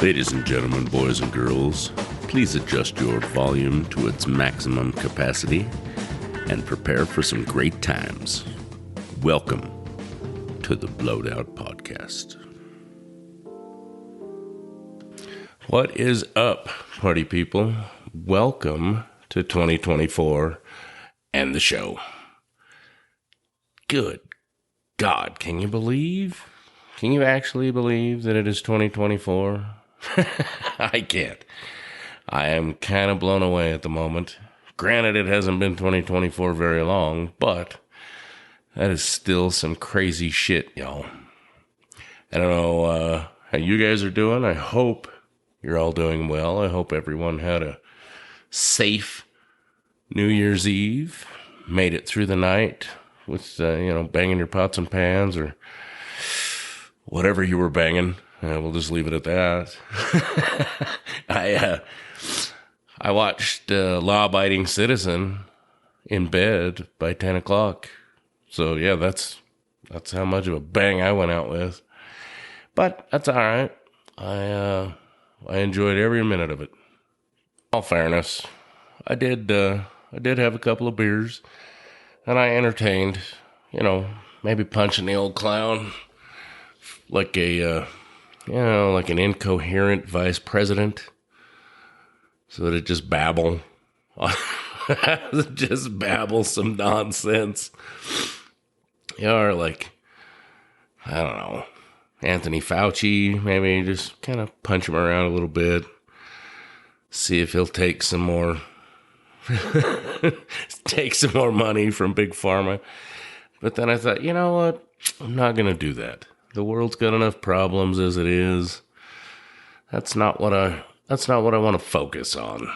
Ladies and gentlemen, boys and girls, please adjust your volume to its maximum capacity and prepare for some great times. Welcome to the Blowed Out Podcast. What is up, party people? Welcome to 2024 and the show. Good God, can you believe? Can you actually believe that it is 2024? I can't. I am kind of blown away at the moment. Granted, it hasn't been 2024 very long, but that is still some crazy shit, y'all. I don't know how you guys are doing. I hope you're all doing well. I hope everyone had a safe New Year's Eve, made it through the night with, banging your pots and pans or whatever you were banging. We'll just leave it at that. I watched Law Abiding Citizen in bed by 10 o'clock. So, yeah, that's how much of a bang I went out with. But that's all right. I enjoyed every minute of it. In all fairness, I did have a couple of beers, and I entertained, maybe punching the old clown like like an incoherent vice president, so that it just babble some nonsense. Or like, I don't know, Anthony Fauci, maybe just kind of punch him around a little bit, see if he'll take some more money from Big Pharma. But then I thought, you know what? I'm not going to do that. The world's got enough problems as it is. That's not what I want to focus on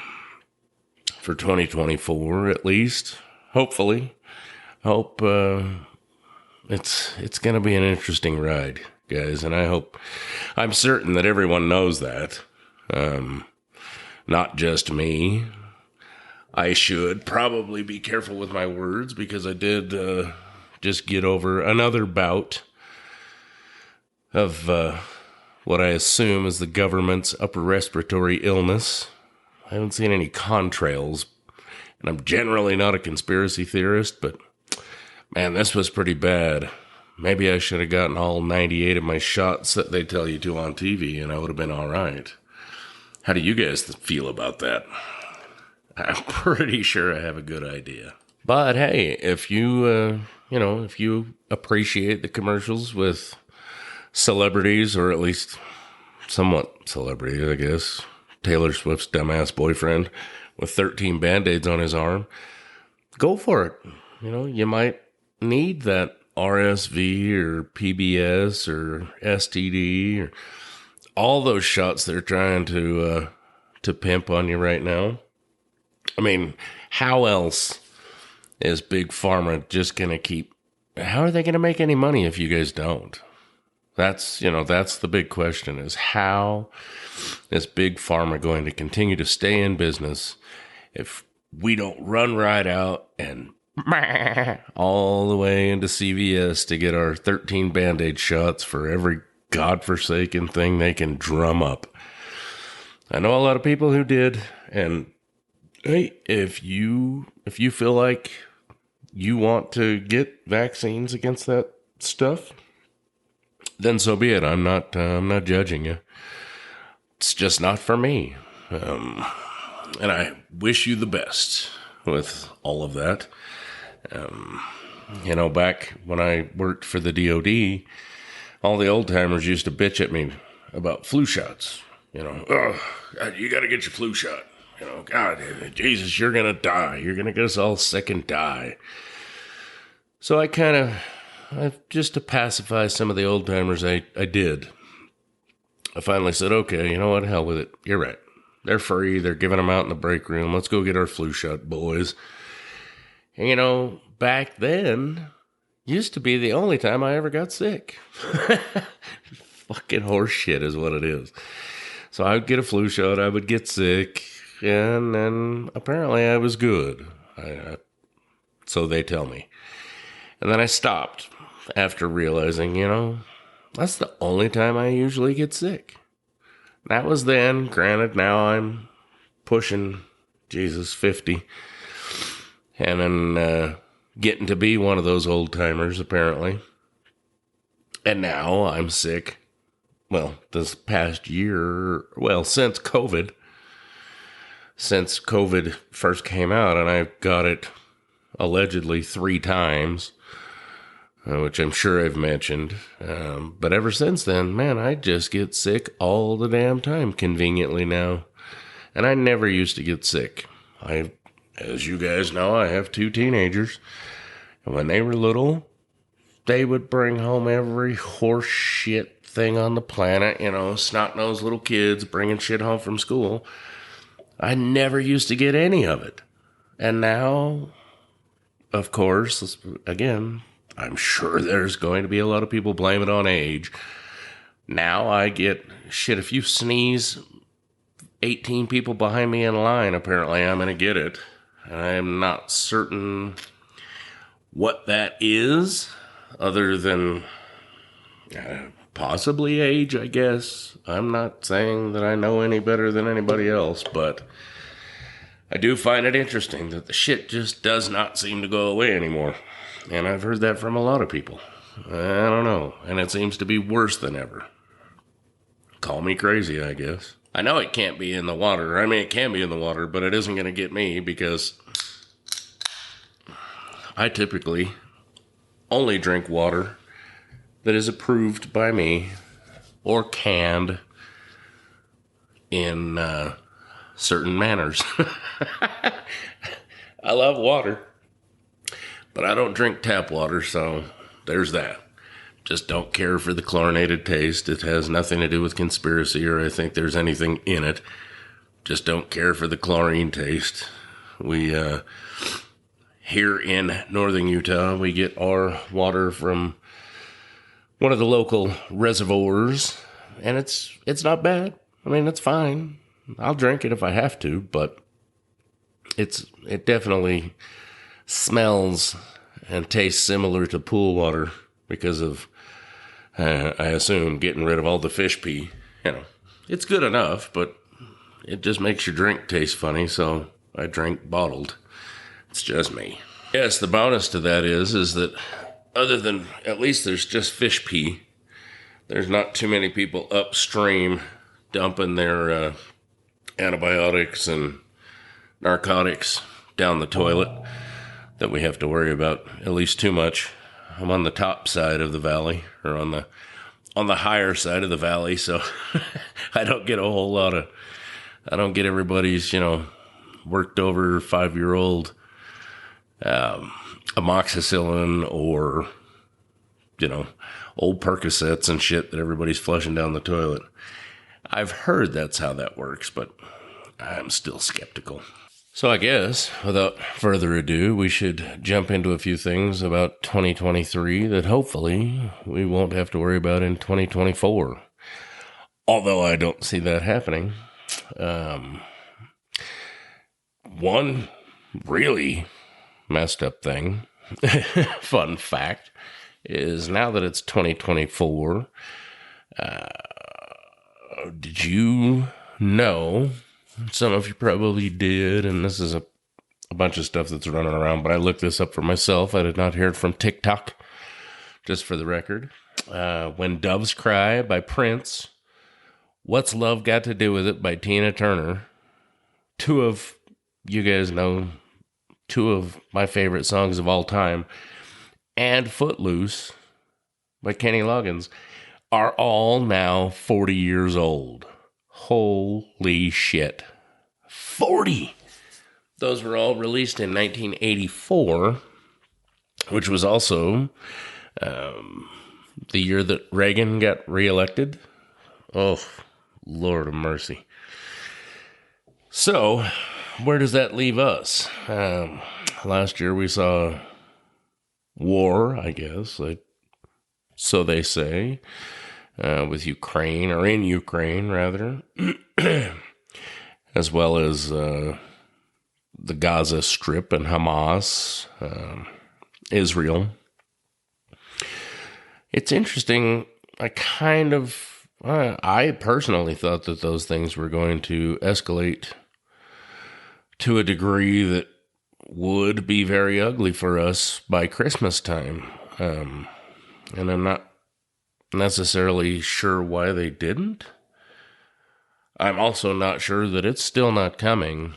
for 2024, at least. Hopefully. Hope it's going to be an interesting ride, guys, and I'm certain that everyone knows that. Not just me. I should probably be careful with my words because I did just get over another bout of what I assume is the government's upper respiratory illness. I haven't seen any contrails, and I'm generally not a conspiracy theorist, but man, this was pretty bad. Maybe I should have gotten all 98 of my shots that they tell you to on TV, and I would have been all right. How do you guys feel about that? I'm pretty sure I have a good idea. But hey, if you appreciate the commercials with celebrities, or at least somewhat celebrities, I guess. Taylor Swift's dumbass boyfriend with 13 Band-Aids on his arm. Go for it. You might need that RSV or PBS or STD or all those shots they're trying to pimp on you right now. I mean, how else is Big Pharma just going to keep... How are they going to make any money if you guys don't? That's the big question, is how is Big Pharma going to continue to stay in business if we don't run right out and all the way into CVS to get our 13 Band-Aid shots for every godforsaken thing they can drum up? I know a lot of people who did, and hey, if you feel like you want to get vaccines against that stuff, then so be it. I'm not judging you. It's just not for me. And I wish you the best with all of that. Back when I worked for the DOD, all the old timers used to bitch at me about flu shots. You got to get your flu shot. God, Jesus, you're going to die. You're going to get us all sick and die. So just to pacify some of the old timers, I did. I finally said, okay, you know what? Hell with it. You're right. They're free. They're giving them out in the break room. Let's go get our flu shot, boys. And, back then, used to be the only time I ever got sick. Fucking horse shit is what it is. So I would get a flu shot. I would get sick. And then apparently I was good. So they tell me. And then I stopped after realizing, that's the only time I usually get sick. That was then. Granted, now I'm pushing, 50. And then getting to be one of those old timers, apparently. And now I'm sick. Well, this past year, since COVID. Since COVID first came out, and I got it allegedly 3 times, which I'm sure I've mentioned. But ever since then, man, I just get sick all the damn time, conveniently now. And I never used to get sick. As you guys know, I have 2 teenagers. And when they were little, they would bring home every horse shit thing on the planet, snot-nosed little kids bringing shit home from school. I never used to get any of it. And now, of course, again, I'm sure there's going to be a lot of people blame it on age. Now I get, shit, if you sneeze 18 people behind me in line, apparently I'm going to get it. And I'm not certain what that is, other than possibly age, I guess. I'm not saying that I know any better than anybody else, but I do find it interesting that the shit just does not seem to go away anymore. And I've heard that from a lot of people. I don't know. And it seems to be worse than ever. Call me crazy, I guess. I know it can't be in the water. I mean, it can be in the water, but it isn't going to get me because I typically only drink water that is approved by me or canned in certain manners. I love water, but I don't drink tap water, so there's that. Just don't care for the chlorinated taste. It has nothing to do with conspiracy or I think there's anything in it. Just don't care for the chlorine taste. We, here in northern Utah, we get our water from one of the local reservoirs, and it's not bad. I mean, it's fine. I'll drink it if I have to, but it definitely smells and tastes similar to pool water because of, I assume, getting rid of all the fish pee. It's good enough, but it just makes your drink taste funny, so I drink bottled. It's just me. Yes, the bonus to that is that other than, at least there's just fish pee, there's not too many people upstream dumping their antibiotics and narcotics down the toilet that we have to worry about at least too much. I'm on the top side of the valley, or on the higher side of the valley, so I don't get a whole lot of, I don't get everybody's, worked over 5-year-old amoxicillin or, old Percocets and shit that everybody's flushing down the toilet. I've heard that's how that works, but I'm still skeptical. So I guess, without further ado, we should jump into a few things about 2023 that hopefully we won't have to worry about in 2024. Although I don't see that happening. One really messed up thing, fun fact, is now that it's 2024, did you know, some of you probably did, and this is a bunch of stuff that's running around, but I looked this up for myself. I did not hear it from TikTok, just for the record. When Doves Cry by Prince, What's Love Got to Do With It by Tina Turner, you guys know, 2 of my favorite songs of all time, and Footloose by Kenny Loggins are all now 40 years old. Holy shit. 40! Those were all released in 1984, which was also the year that Reagan got reelected. Oh, Lord of mercy. So, where does that leave us? Last year we saw war, I guess, so they say, with Ukraine, or in Ukraine, rather, as well as the Gaza Strip and Hamas, Israel. It's interesting. I kind of I personally thought that those things were going to escalate to a degree that would be very ugly for us by Christmas time. And I'm not necessarily sure why they didn't. I'm also not sure that it's still not coming.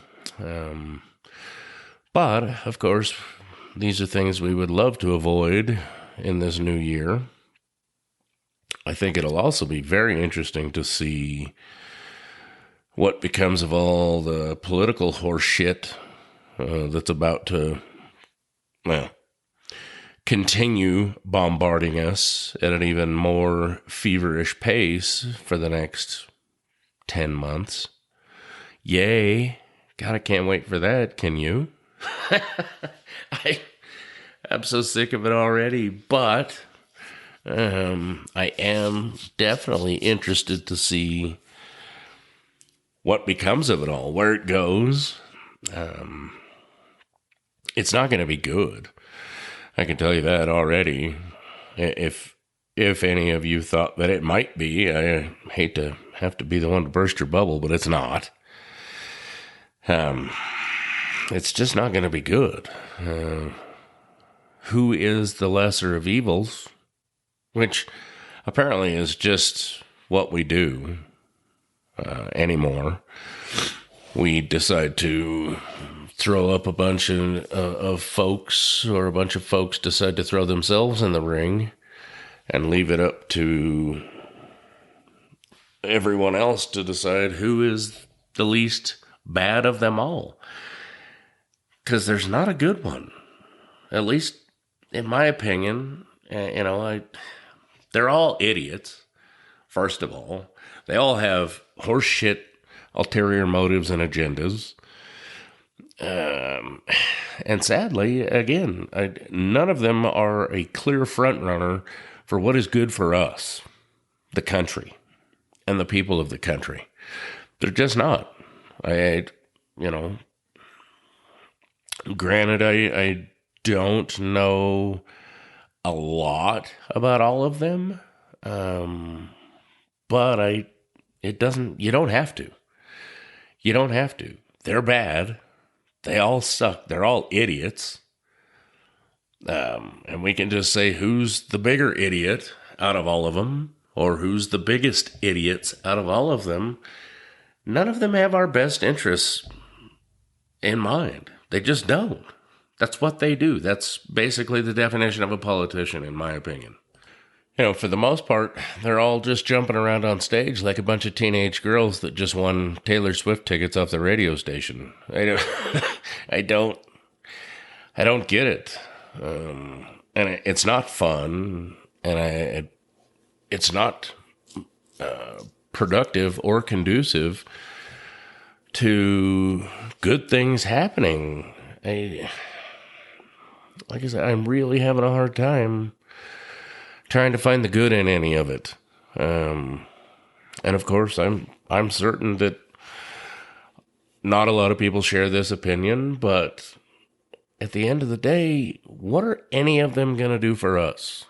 But, of course, these are things we would love to avoid in this new year. I think it'll also be very interesting to see what becomes of all the political horse shit that's about to, well, continue bombarding us at an even more feverish pace for the next 10 months. Yay. God, I can't wait for that. Can you? I'm so sick of it already, but I am definitely interested to see what becomes of it all, where it goes. It's not going to be good. I can tell you that already. If any of you thought that it might be, I hate to have to be the one to burst your bubble, but it's not. It's just not going to be good. Who is the lesser of evils? Which apparently is just what we do anymore. We decide to throw up a bunch of folks, or a bunch of folks decide to throw themselves in the ring and leave it up to everyone else to decide who is the least bad of them all. Because there's not a good one. At least in my opinion. They're all idiots, first of all. They all have horseshit ulterior motives and agendas. And sadly, again, none of them are a clear front runner for what is good for us, the country, and the people of the country. They're just not. Granted, I don't know a lot about all of them, but you don't have to. You don't have to. They're bad. They all suck. They're all idiots. And we can just say who's the bigger idiot out of all of them, or who's the biggest idiots out of all of them. None of them have our best interests in mind. They just don't. That's what they do. That's basically the definition of a politician, in my opinion. For the most part, they're all just jumping around on stage like a bunch of teenage girls that just won Taylor Swift tickets off the radio station. I don't get it. And it's not fun, and it's not productive or conducive to good things happening. Like I said, I'm really having a hard time trying to find the good in any of it. And of course, I'm certain that not a lot of people share this opinion, but at the end of the day, what are any of them going to do for us?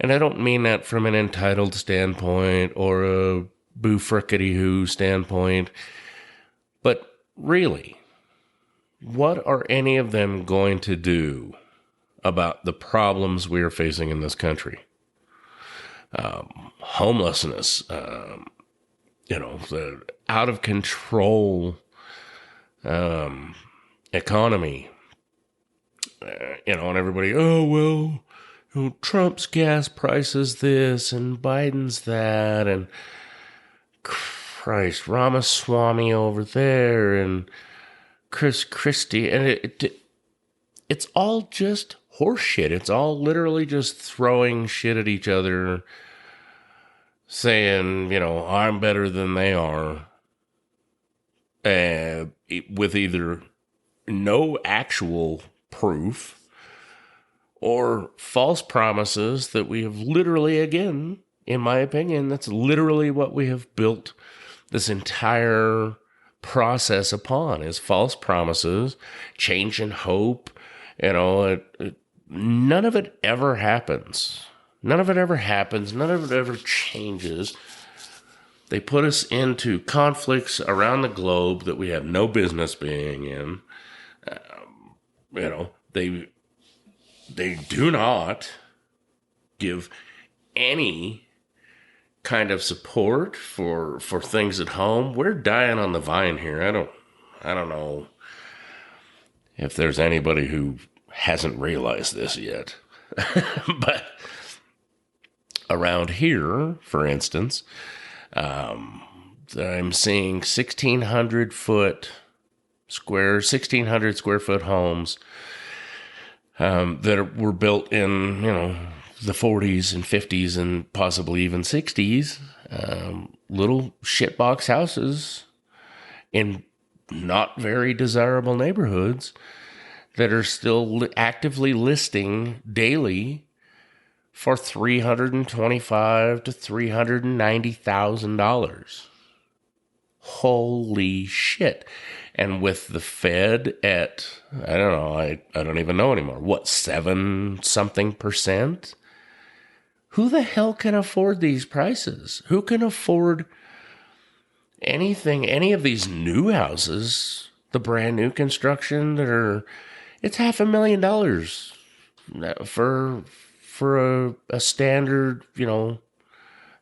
And I don't mean that from an entitled standpoint or a boo frickety who standpoint, but really, what are any of them going to do about the problems we are facing in this country? Homelessness, the out of control economy, and everybody, Trump's gas prices this and Biden's that, and Christ, Ramaswamy over there, and Chris Christie, and it's all just horse shit. It's all literally just throwing shit at each other, saying, I'm better than they are, with either no actual proof or false promises that we have literally, again, in my opinion, that's literally what we have built this entire process upon, is false promises, change and hope. None of it ever happens. None of it ever happens. None of it ever changes. They put us into conflicts around the globe that we have no business being in. They do not give any kind of support for things at home. We're dying on the vine here. I don't know if there's anybody who hasn't realized this yet. But around here, for instance, I'm seeing 1,600 square foot homes that were built in, the 40s and 50s and possibly even 60s. Little shitbox houses in not very desirable neighborhoods that are still actively listing daily for $325,000 to $390,000. Holy shit. And with the Fed at, I don't know, I don't even know anymore, what, 7% Who the hell can afford these prices? Who can afford anything, any of these new houses, the brand new construction it's $500,000 for a standard,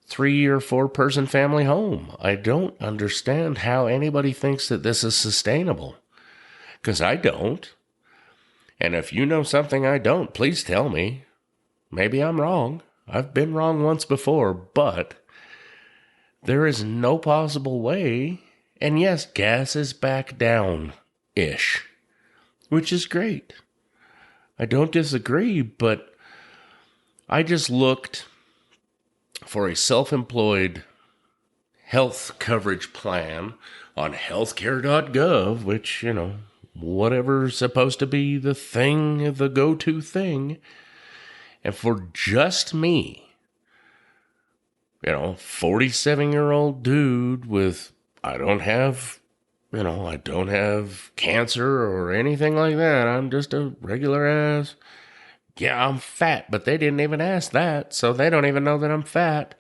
3 or 4 person family home. I don't understand how anybody thinks that this is sustainable, because I don't. And if you know something I don't, please tell me. Maybe I'm wrong. I've been wrong once before, but there is no possible way. And yes, gas is back down-ish, which is great. I don't disagree, but I just looked for a self-employed health coverage plan on healthcare.gov, which, whatever's supposed to be the thing, the go-to thing. And for just me, 47-year-old dude with, I don't have cancer or anything like that. I'm just a regular ass. Yeah, I'm fat, but they didn't even ask that, so they don't even know that I'm fat.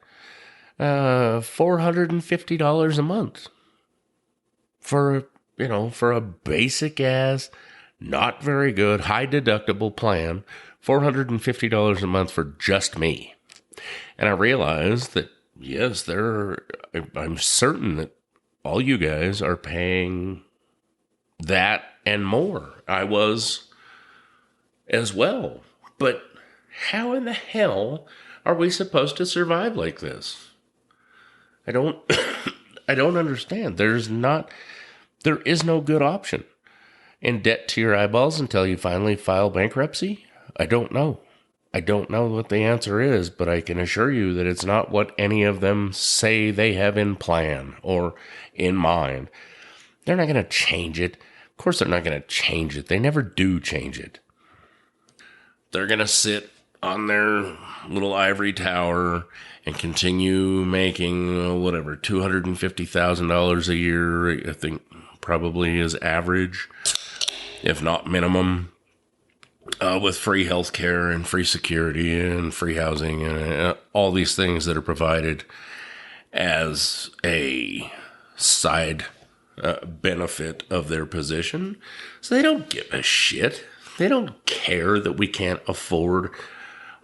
$450 a month for a basic ass, not very good, high deductible plan. $450 a month for just me. And I realized that, yes, I'm certain that all you guys are paying that and more. I was as well. But how in the hell are we supposed to survive like this? I don't understand. There is no good option. In debt to your eyeballs until you finally file bankruptcy? I don't know. I don't know what the answer is, but I can assure you that it's not what any of them say they have in plan or in mind. They're not going to change it. Of course they're not going to change it. They never do change it. They're going to sit on their little ivory tower and continue making, $250,000 a year, I think probably is average, if not minimum. With free healthcare and free security and free housing and all these things that are provided as a side benefit of their position. So they don't give a shit. They don't care that we can't afford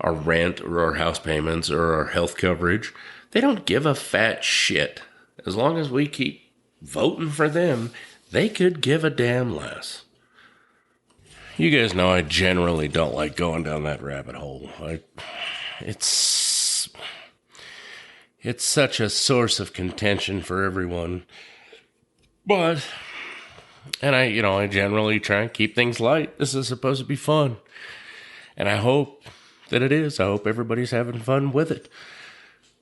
our rent or our house payments or our health coverage. They don't give a fat shit. As long as we keep voting for them, they could give a damn less. You guys know I generally don't like going down that rabbit hole. It's such a source of contention for everyone. But, and I generally try and keep things light. This is supposed to be fun. And I hope that it is. I hope everybody's having fun with it.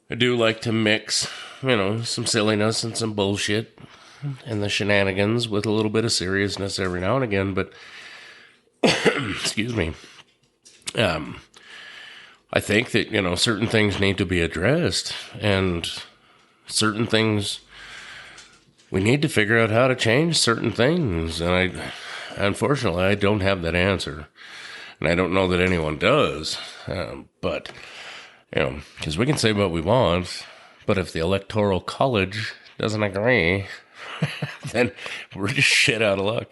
I do like to mix, some silliness and some bullshit and the shenanigans with a little bit of seriousness every now and again, but excuse me. I think that, certain things need to be addressed, and certain things, we need to figure out how to change certain things. And unfortunately, I don't have that answer. And I don't know that anyone does. But, because we can say what we want, But if the Electoral College doesn't agree, then we're just shit out of luck.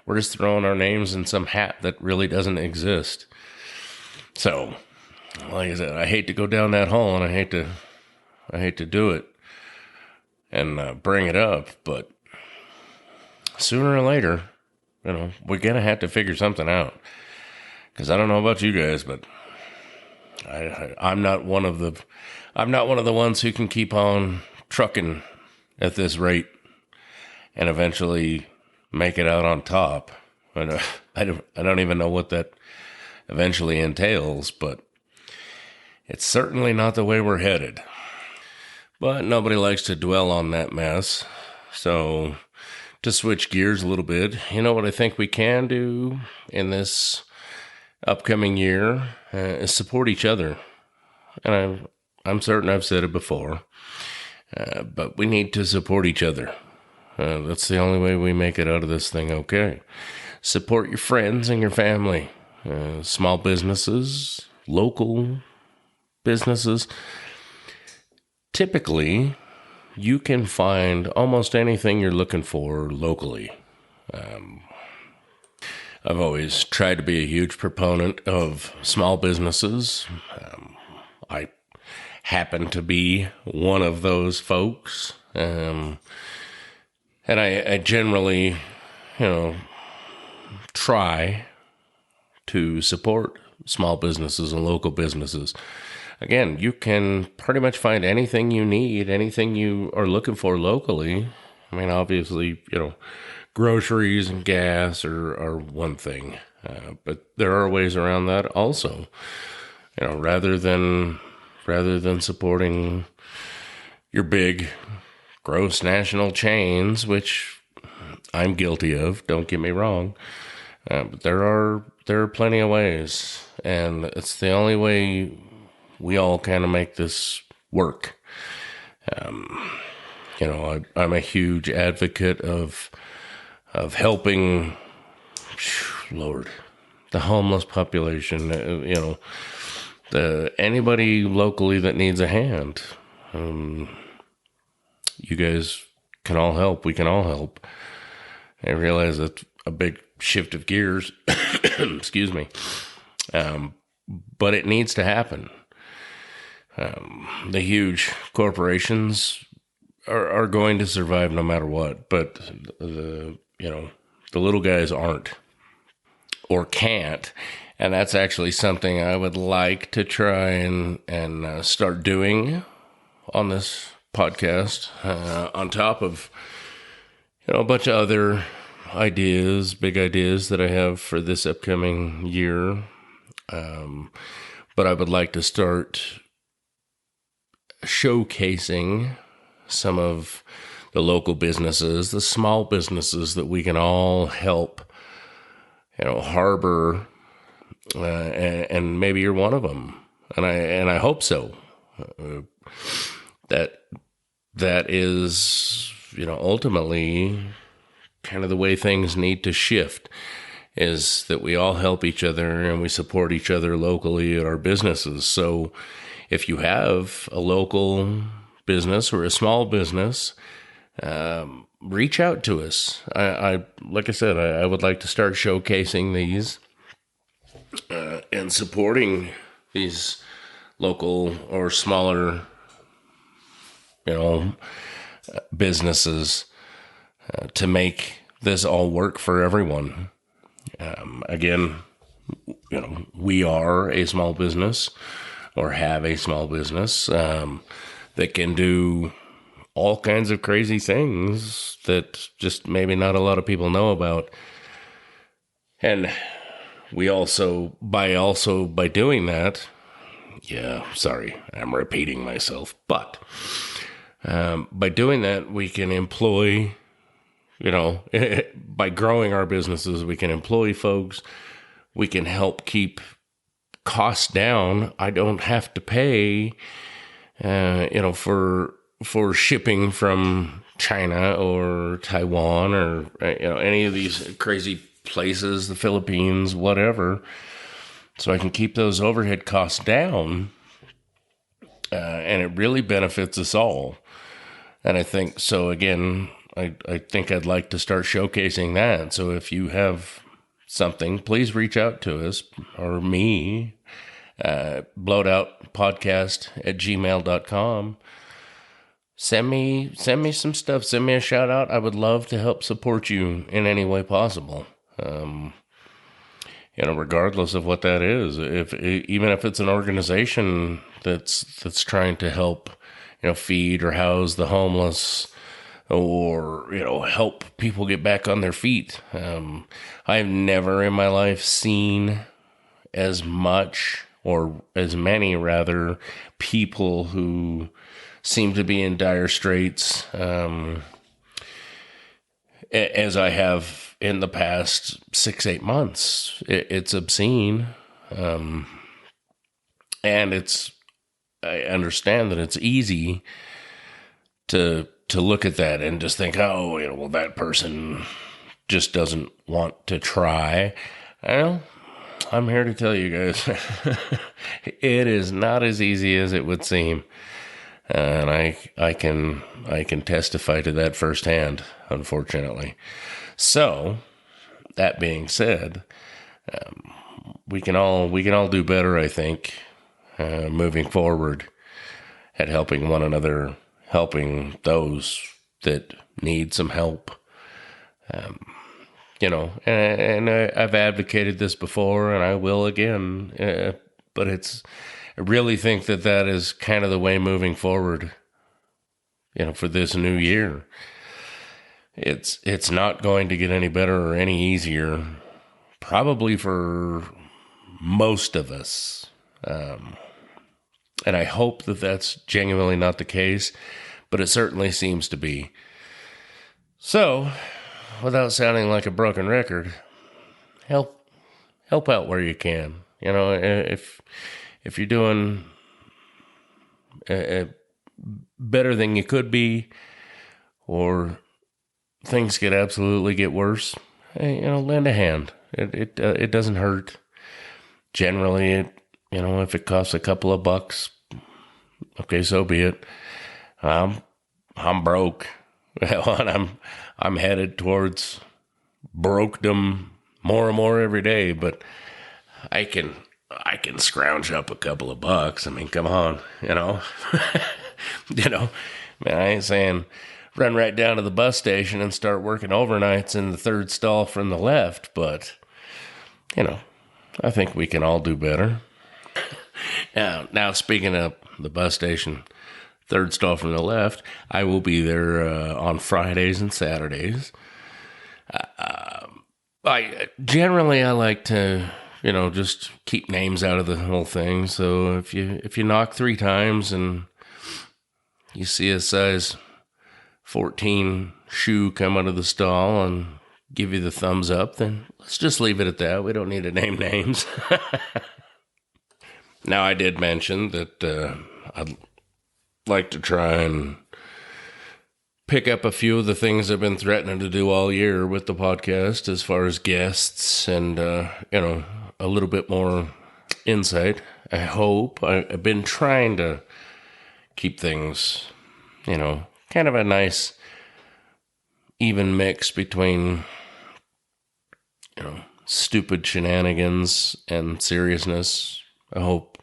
We're just throwing our names in some hat that really doesn't exist. So, like I said, I hate to go down that hole, and I hate to do it and bring it up, but sooner or later, we're gonna have to figure something out. Because I don't know about you guys, but I'm not one of the ones who can keep on trucking at this rate and eventually make it out on top. And I don't even know what that eventually entails, but it's certainly not the way we're headed. But nobody likes to dwell on that mess. So to switch gears a little bit, you know what I think we can do in this upcoming year is support each other. And I'm certain I've said it before, but we need to support each other. That's the only way we make it out of this thing okay. Support your friends and your family, small businesses, local businesses. Typically, you can find almost anything you're looking for locally. I've always tried to be a huge proponent of small businesses. I happen to be one of those folks. And I generally, try to support small businesses and local businesses. Again, you can pretty much find anything you need, anything you are looking for locally. I mean, obviously, groceries and gas are one thing, but there are ways around that also. Rather than supporting your big, gross national chains, which I'm guilty of. Don't get me wrong, but there are plenty of ways, and it's the only way we all kind of make this work. I'm a huge advocate of helping, Lord, the homeless population, anybody locally that needs a hand. You guys can all help. We can all help. I realize that's a big shift of gears. Excuse me. But it needs to happen. The huge corporations are going to survive no matter what, but the little guys aren't or can't. And that's actually something I would like to try and start doing on this podcast, on top of, a bunch of other big ideas that I have for this upcoming year. But I would like to start showcasing some of the local businesses, the small businesses that we can all help, harbor, and maybe you're one of them. And I hope so. That is, ultimately kind of the way things need to shift, is that we all help each other and we support each other locally at our businesses. So if you have a local business or a small business, reach out to us. Like I said, I would like to start showcasing these and supporting these local or smaller, businesses to make this all work for everyone. Again, we are a small business or have a small business that can do all kinds of crazy things that just maybe not a lot of people know about. And we also, by doing that, sorry, I'm repeating myself, but by doing that, we can employ, by growing our businesses, we can employ folks. We can help keep costs down. I don't have to pay, for shipping from China or Taiwan or, any of these crazy places, the Philippines, whatever. So I can keep those overhead costs down. and it really benefits us all. And I think so. Again, I think I'd like to start showcasing that. So if you have something, please reach out to us or me, blowedoutpodcast@gmail.com. Send me some stuff. Send me a shout out. I would love to help support you in any way possible. Regardless of what that is, even if it's an organization that's trying to help, feed or house the homeless, or help people get back on their feet. I've never in my life seen as much, or as many rather, people who seem to be in dire straits as I have in the past 6-8 months. It's obscene. And I understand that it's easy to look at that and just think, well, that person just doesn't want to try. Well, I'm here to tell you guys, it is not as easy as it would seem. And I can testify to that firsthand, unfortunately. So, that being said, we can all do better, I think, moving forward at helping one another, helping those that need some help. And I've advocated this before, and I will again, but I really think that is kind of the way moving forward, for this new year. It's not going to get any better or any easier, probably for most of us. And I hope that that's genuinely not the case, but it certainly seems to be. So, without sounding like a broken record, help out where you can. If you're doing better than you could be, or things get worse, lend a hand. It doesn't hurt. Generally, if it costs a couple of bucks, okay, so be it. I'm broke. And I'm headed towards brokedom more and more every day, but I can scrounge up a couple of bucks. I mean, come on, man, I ain't saying run right down to the bus station and start working overnights in the third stall from the left, but, I think we can all do better. Now speaking of the bus station, third stall from the left, I will be there on Fridays and Saturdays. I like to, just keep names out of the whole thing. So if you knock 3 times and you see a size 14 shoe come out of the stall and give you the thumbs up, then let's just leave it at that. We don't need to name names. Now, I did mention that I'd like to try and pick up a few of the things I've been threatening to do all year with the podcast, as far as guests and, a little bit more insight. I hope. I've been trying to keep things, kind of a nice, even mix between, stupid shenanigans and seriousness. I hope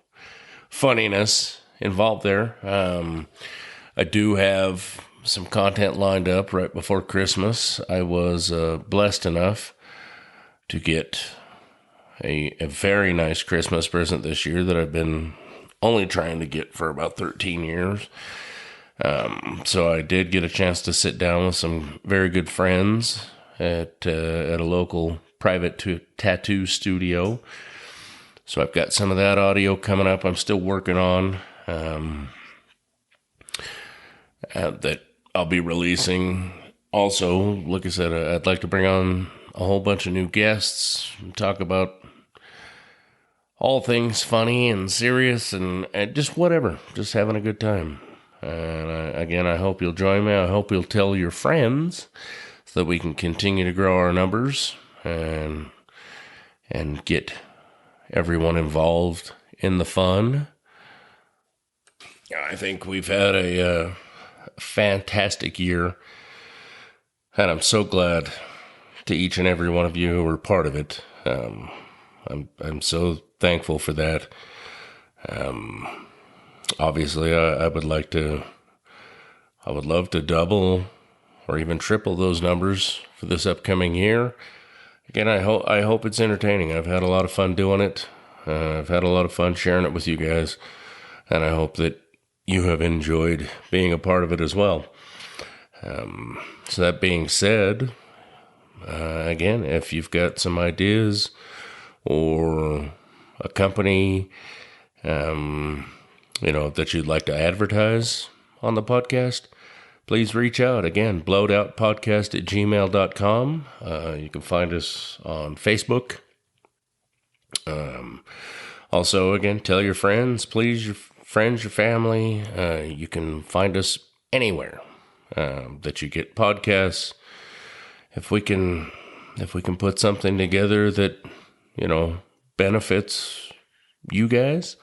funniness involved there. I do have some content lined up right before Christmas. I was blessed enough to get a very nice Christmas present this year that I've been only trying to get for about 13 years. So I did get a chance to sit down with some very good friends at a local private tattoo studio. So I've got some of that audio coming up. I'm still working on that I'll be releasing. Also, like I said, I'd like to bring on a whole bunch of new guests and talk about all things funny and serious and just whatever, just having a good time. And again, I hope you'll join me. I hope you'll tell your friends so that we can continue to grow our numbers and get everyone involved in the fun. I think we've had a fantastic year, and I'm so glad to each and every one of you who were part of it. I'm so thankful for that. Obviously, I would love to double or even triple those numbers for this upcoming year. Again, I hope it's entertaining. I've had a lot of fun doing it. I've had a lot of fun sharing it with you guys, and I hope that you have enjoyed being a part of it as well. So that being said, again, if you've got some ideas or a company, that you'd like to advertise on the podcast, please reach out. Again, blowedoutpodcast@gmail.com. You can find us on Facebook. Also, again, tell your friends, please, your friends, your family. You can find us anywhere that you get podcasts. If we can put something together that, benefits you guys,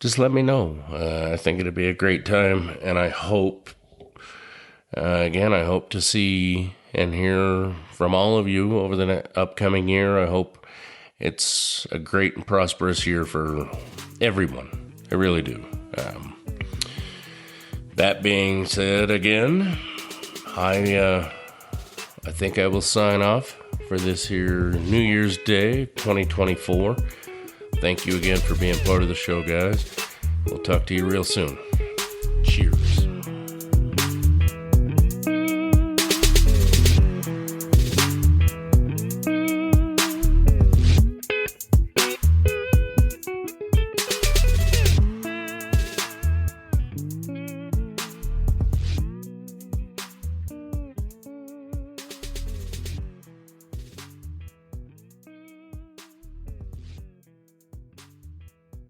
just let me know. I think it'd be a great time, and I hope, I hope to see and hear from all of you over the upcoming year. I hope it's a great and prosperous year for everyone. I really do. That being said, again, I think I will sign off for this here New Year's Day 2024. Thank you again for being part of the show, guys. We'll talk to you real soon.